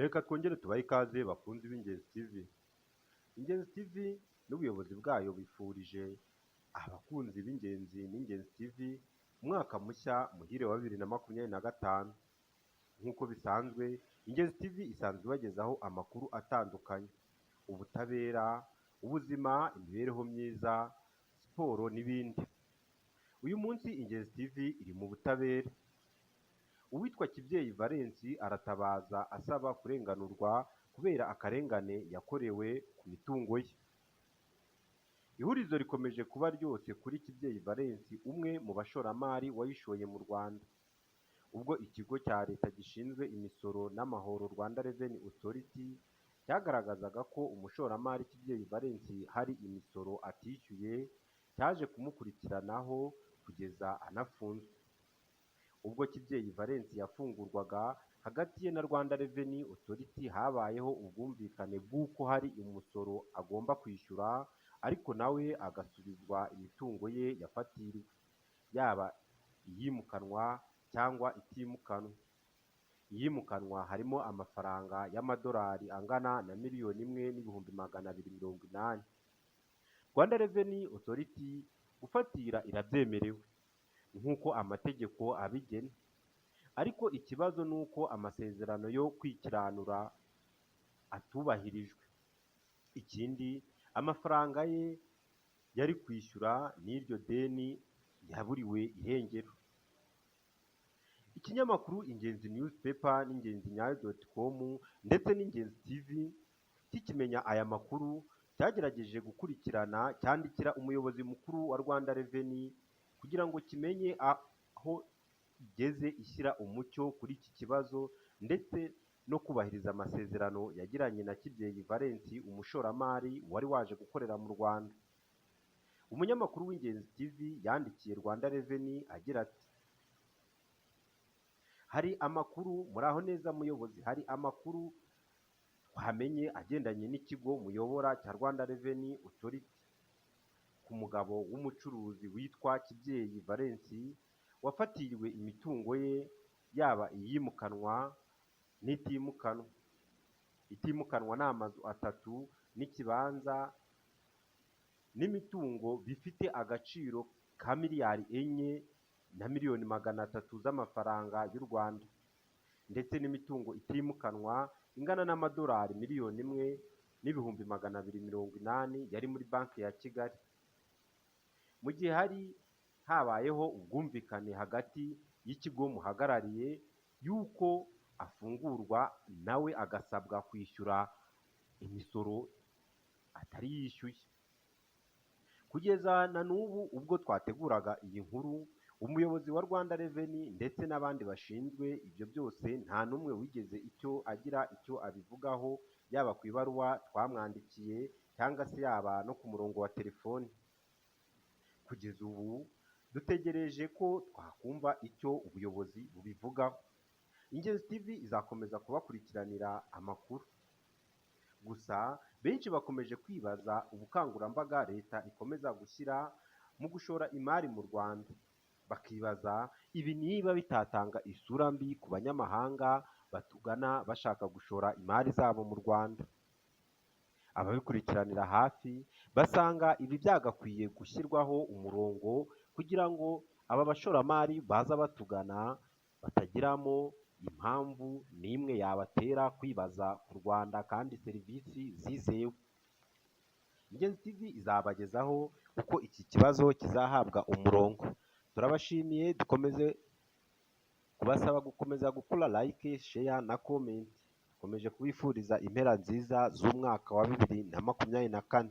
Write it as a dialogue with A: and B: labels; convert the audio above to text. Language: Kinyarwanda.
A: Reka twongere tubahe ikaze bakunzi b'Ingenzi TV. Ingenzi TV n'ubuyobozi bwayo bifurije abakunzi b'Ingenzi n'Ingenzi TV umwaka mushya muhire wa 2025. Nk'uko bisanzwe, Ingenzi TV isanzwe ibagezaho amakuru atandukanye: ubutabera, ubuzima, imibereho myiza, siporo n'ibindi. Uyu munsi Ingenzi TV iri mu butabera. Uwitwa Kibyeyi Valens aratabaza asaba kurenganurwa kubera akarengane yakorewe ku mitungo ye. Ihurizo rikomeje kuba ryose kuri Kibyeyi Valens, umwe mu bashoramari wayishoye mu Rwanda. Ubwo ikigo cya leta gishinzwe imisoro n'amahoro Rwanda Revenue Authority cyagaragazaga ko umushoramari Kibyeyi Valens hari imisoro atishyuye, cyaje kumukurikiranaho kugeza anafunzwe. Ubwo Kibyeyi Valens yafungurwaga, hagati ye na Rwanda Revenue Authority habayeho ubwumvikane bw'uko hari umusoro agomba kwishyura, ariko nawe agasubizwa imitungo ye yafatiriwe, yaba iyimukanwa cyangwa itimukanwa. Iyimukanwa harimo amafaranga y'amadolari angana na miliyoni 1,280,000. Rwanda Revenue Authority gufatira irabyemerewe nk'uko amategeko abigena, ariko ikibazo ni uko amasezerano yo kwikiranura atubahirijwe. Ikindi, amafaranga ye yari kwishyura n'iryo deni yaburiwe irengero. Ikinyamakuru Ingenzi Newspaper n'ingenzinyayo.com ndetse n'Ingenzi TV kikimenya aya makuru cyagerageje gukurikirana, cyandikira umuyobozi mukuru wa Rwanda Revenue kugira ngo kimenye aho igeze ishyira umucyo kuri iki kibazo ndetse no kubahiriza amasezerano yagiranye na Kibyeyi Valens, umushoramari wari waje gukorera mu Rwanda. Umunyamakuru w'Ingenzi TV yandikiye Rwanda Revenue agira ati: hari amakuru muraho neza muyobozi, hari amakuru twamenye agendanye n'ikigo muyobora cya Rwanda Revenue Authority ku mugabo w'umucuruzi witwa Kibyeyi Valens wafatiriwe imitungo ye, yaba iyimukanwa n'itimukanwa. Itimukanwa ni amazu 3 n'ikibanza n'imitungo bifite agaciro ka miliyari 4 na miliyoni 300 z'amafaranga y'u Rwanda, ndetse n'imitungo itimukanwa ingana n'amadolari miliyoni 1,280,000 yari muri banki ya Kigali. Mu gihe hari habayeho ubwumvikane hagati y'ikigo muhagarariye y'uko afungurwa, nawe agasabwa kwishyura imisoro atari yishyuye. Kugeza na n'ubu ubwo twateguraga iyi nkuru, umuyobozi wa Rwanda Revenue ndetse n'abandi bashinzwe ibyo byose nta n'umwe wigeze agira icyo abivugaho, yaba ku ibaruwa twamwandikiye cyangwa se yaba no ku murongo wa telefoni. Kugeza ubu dutegereje ko twakumva icyo ubuyobozi bubivugaho. Ingenzi TV izakomeza kubakurikiranira amakuru. Gusa benshi bakomeje kwibaza ubukangurambaga leta ikomeza gushyira mu gushora imari mu Rwanda, bakibaza ibi niba bitatanga isura mbi ku banyamahanga batugana bashaka gushora imari zabo mu Rwanda. Ababikurikiranira hafi basanga ibi byagakwiye gushyirwaho umurongo kugira ngo aba bashoramari baza batugana batagiramo impamvu n'imwe yabatera kwibaza ku Rwanda kandi serivisi zizewe. Ingenzi TV izabagezaho uko iki kibazo kizahabwa umurongo. Turabashimiye, dukomeze kubasaba gukomeza gukora like, share na comment. Dukomeje kubifuriza impera nziza z'umwaka wa 2024.